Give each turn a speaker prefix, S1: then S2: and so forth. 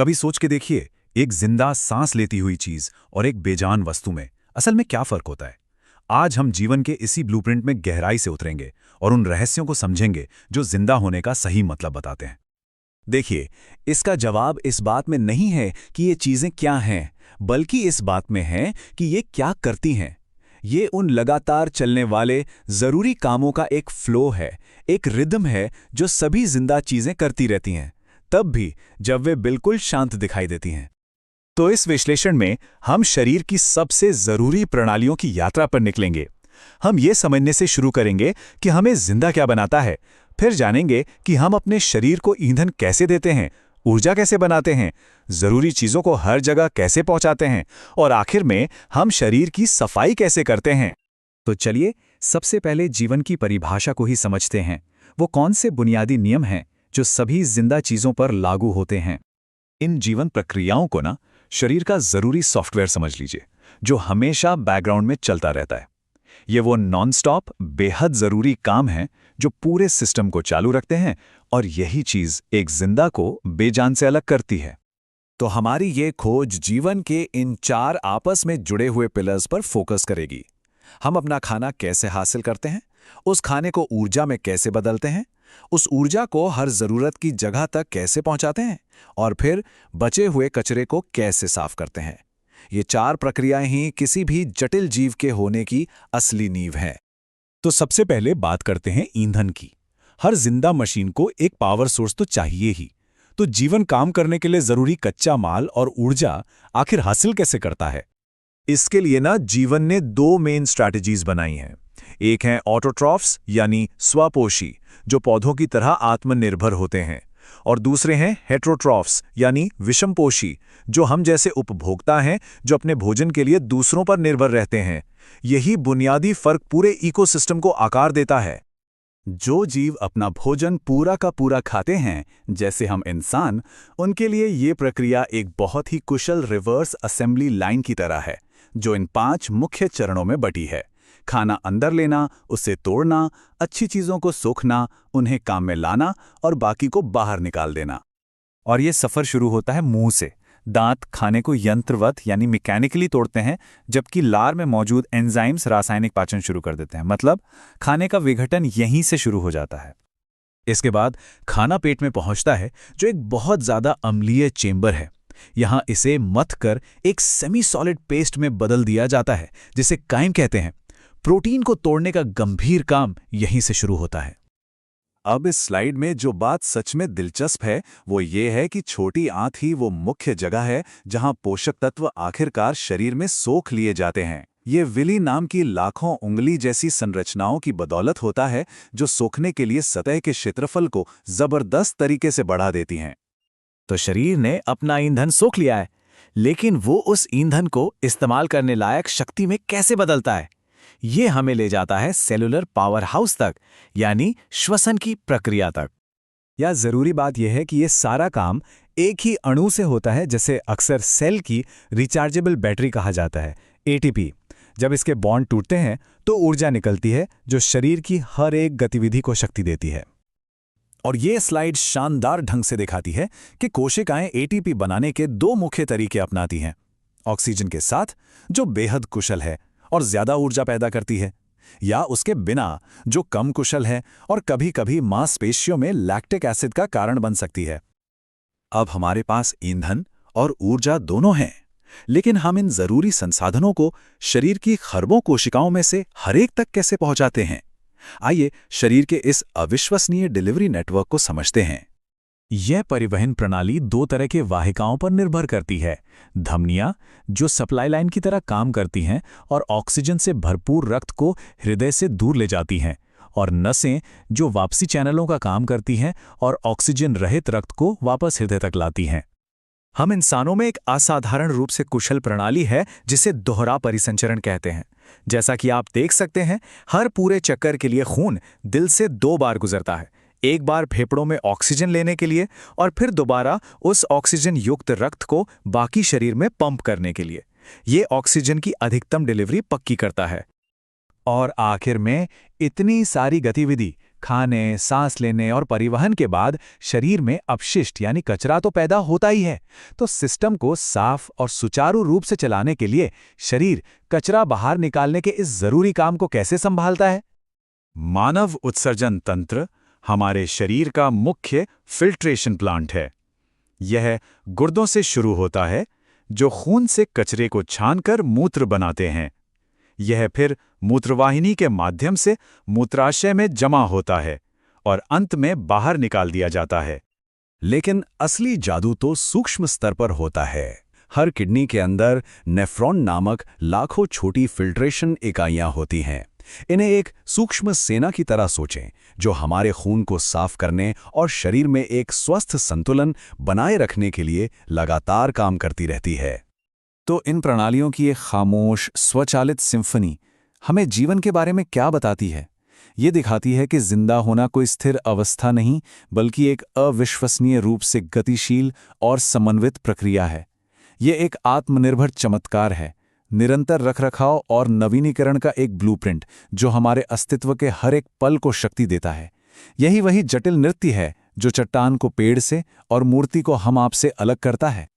S1: कभी सोच के देखिए, एक जिंदा सांस लेती हुई चीज और एक बेजान वस्तु में असल में क्या फर्क होता है। आज हम जीवन के इसी ब्लूप्रिंट में गहराई से उतरेंगे और उन रहस्यों को समझेंगे जो जिंदा होने का सही मतलब बताते हैं। देखिए, इसका जवाब इस बात में नहीं है कि ये चीजें क्या हैं, बल्कि इस बात में है कि ये क्या करती हैं। ये उन लगातार चलने वाले जरूरी कामों का एक फ्लो है, एक रिदम है जो सभी जिंदा चीजें करती रहती हैं, तब भी जब वे बिल्कुल शांत दिखाई देती हैं। तो इस विश्लेषण में हम शरीर की सबसे जरूरी प्रणालियों की यात्रा पर निकलेंगे। हम ये समझने से शुरू करेंगे कि हमें जिंदा क्या बनाता है, फिर जानेंगे कि हम अपने शरीर को ईंधन कैसे देते हैं, ऊर्जा कैसे बनाते हैं, जरूरी चीजों को हर जगह कैसे पहुंचाते हैं, और आखिर में हम शरीर की सफाई कैसे करते हैं। तो चलिए सबसे पहले जीवन की परिभाषा को ही समझते हैं। वो कौन से बुनियादी नियम हैं जो सभी जिंदा चीजों पर लागू होते हैं। इन जीवन प्रक्रियाओं को ना शरीर का जरूरी सॉफ्टवेयर समझ लीजिए, जो हमेशा बैकग्राउंड में चलता रहता है। ये वो नॉनस्टॉप बेहद जरूरी काम हैं जो पूरे सिस्टम को चालू रखते हैं, और यही चीज एक जिंदा को बेजान से अलग करती है। तो हमारी ये खोज जीवन के इन 4 आपस में जुड़े हुए पिलर्स पर फोकस करेगी। हम अपना खाना कैसे हासिल करते हैं, उस खाने को ऊर्जा में कैसे बदलते हैं, उस ऊर्जा को हर जरूरत की जगह तक कैसे पहुंचाते हैं, और फिर बचे हुए कचरे को कैसे साफ करते हैं। ये 4 प्रक्रियाएं ही किसी भी जटिल जीव के होने की असली नींव है। तो सबसे पहले बात करते हैं ईंधन की। हर जिंदा मशीन को एक पावर सोर्स तो चाहिए ही। तो जीवन काम करने के लिए जरूरी कच्चा माल और ऊर्जा आखिर हासिल कैसे करता है। इसके लिए ना जीवन ने 2 मेन स्ट्रैटेजीज बनाई हैं। एक है ऑटोट्रॉफ्स यानी स्वपोषी, जो पौधों की तरह आत्मनिर्भर होते हैं, और दूसरे हैं हेट्रोट्रॉफ्स यानी विषमपोषी, जो हम जैसे उपभोक्ता हैं, जो अपने भोजन के लिए दूसरों पर निर्भर रहते हैं। यही बुनियादी फर्क पूरे इकोसिस्टम को आकार देता है। जो जीव अपना भोजन पूरा का पूरा खाते हैं, जैसे हम इंसान, उनके लिए ये प्रक्रिया एक बहुत ही कुशल रिवर्स असेंबली लाइन की तरह है, जो इन 5 मुख्य चरणों में बटी है। खाना अंदर लेना, उसे तोड़ना, अच्छी चीजों को सोखना, उन्हें काम में लाना और बाकी को बाहर निकाल देना। और ये सफर शुरू होता है मुंह से। दांत खाने को यंत्रवत यानी मैकेनिकली तोड़ते हैं, जबकि लार में मौजूद एंजाइम्स रासायनिक पाचन शुरू कर देते हैं। मतलब खाने का विघटन यहीं से शुरू हो जाता है। इसके बाद खाना पेट में पहुंचता है, जो एक बहुत ज्यादा अम्लीय चेंबर है। यहां इसे मथ कर एक सेमी सॉलिड पेस्ट में बदल दिया जाता है, जिसे काइम कहते हैं। प्रोटीन को तोड़ने का गंभीर काम यहीं से शुरू होता है। अब इस स्लाइड में जो बात सच में दिलचस्प है, वो ये है कि छोटी आंत ही वो मुख्य जगह है जहां पोषक तत्व आखिरकार शरीर में सोख लिए जाते हैं। ये विली नाम की लाखों उंगली जैसी संरचनाओं की बदौलत होता है, जो सोखने के लिए सतह के क्षेत्रफल को जबरदस्त तरीके से बढ़ा देती हैं। तो शरीर ने अपना ईंधन सोख लिया है, लेकिन वो उस ईंधन को इस्तेमाल करने लायक शक्ति में कैसे बदलता है। ये हमें ले जाता है सेलुलर पावर हाउस तक, यानी श्वसन की प्रक्रिया तक। या जरूरी बात यह है कि ये सारा काम एक ही अणु से होता है, जिसे अक्सर सेल की रिचार्जेबल बैटरी कहा जाता है, एटीपी। जब इसके बॉन्ड टूटते हैं तो ऊर्जा निकलती है, जो शरीर की हर एक गतिविधि को शक्ति देती है। और ये स्लाइड शानदार ढंग से दिखाती है कि कोशिकाएं एटीपी बनाने के 2 मुख्य तरीके अपनाती हैं। ऑक्सीजन के साथ, जो बेहद कुशल है और ज्यादा ऊर्जा पैदा करती है, या उसके बिना, जो कम कुशल है और कभी-कभी मांसपेशियों में लैक्टिक एसिड का कारण बन सकती है। अब हमारे पास ईंधन और ऊर्जा दोनों हैं, लेकिन हम इन जरूरी संसाधनों को शरीर की खरबों कोशिकाओं में से हर एक तक कैसे पहुंचाते हैं। आइए शरीर के इस अविश्वसनीय डिलीवरी नेटवर्क को समझते हैं। यह परिवहन प्रणाली 2 तरह के वाहिकाओं पर निर्भर करती है। धमनियां, जो सप्लाई लाइन की तरह काम करती हैं और ऑक्सीजन से भरपूर रक्त को हृदय से दूर ले जाती हैं, और नसें, जो वापसी चैनलों का काम करती हैं और ऑक्सीजन रहित रक्त को वापस हृदय तक लाती हैं। हम इंसानों में एक असाधारण रूप से कुशल प्रणाली है, जिसे दोहरा परिसंचरण कहते हैं। जैसा कि आप देख सकते हैं, हर पूरे चक्कर के लिए खून दिल से 2 बार गुजरता है। एक बार फेफड़ों में ऑक्सीजन लेने के लिए, और फिर दोबारा उस ऑक्सीजन युक्त रक्त को बाकी शरीर में पंप करने के लिए। ये ऑक्सीजन की अधिकतम डिलीवरी पक्की करता है। और आखिर में इतनी सारी गतिविधि खाने, सांस लेने और परिवहन के बाद शरीर में अपशिष्ट यानी कचरा तो पैदा होता ही है। तो सिस्टम को साफ और सुचारू रूप से चलाने के लिए शरीर कचरा बाहर निकालने के इस जरूरी काम को कैसे संभालता है? मानव उत्सर्जन तंत्र हमारे शरीर का मुख्य फिल्ट्रेशन प्लांट है। यह गुर्दों से शुरू होता है, जो खून से कचरे को छानकर मूत्र बनाते हैं। यह फिर मूत्रवाहिनी के माध्यम से मूत्राशय में जमा होता है और अंत में बाहर निकाल दिया जाता है। लेकिन असली जादू तो सूक्ष्म स्तर पर होता है। हर किडनी के अंदर नेफ्रॉन नामक लाखों छोटी फिल्ट्रेशन इकाइयां होती हैं। इन्हें एक सूक्ष्म सेना की तरह सोचें, जो हमारे खून को साफ करने और शरीर में एक स्वस्थ संतुलन बनाए रखने के लिए लगातार काम करती रहती है। तो इन प्रणालियों की एक खामोश, स्वचालित सिम्फनी हमें जीवन के बारे में क्या बताती है? ये दिखाती है कि जिंदा होना कोई स्थिर अवस्था नहीं, बल्कि एक अविश्वसनीय रूप से गतिशील और समन्वित प्रक्रिया है। ये एक आत्मनिर्भर चमत्कार है, निरंतर रखरखाव और नवीनीकरण का एक ब्लूप्रिंट, जो हमारे अस्तित्व के हर एक पल को शक्ति देता है। यही वही जटिल नृत्य है जो चट्टान को पेड़ से और मूर्ति को हम आप से अलग करता है।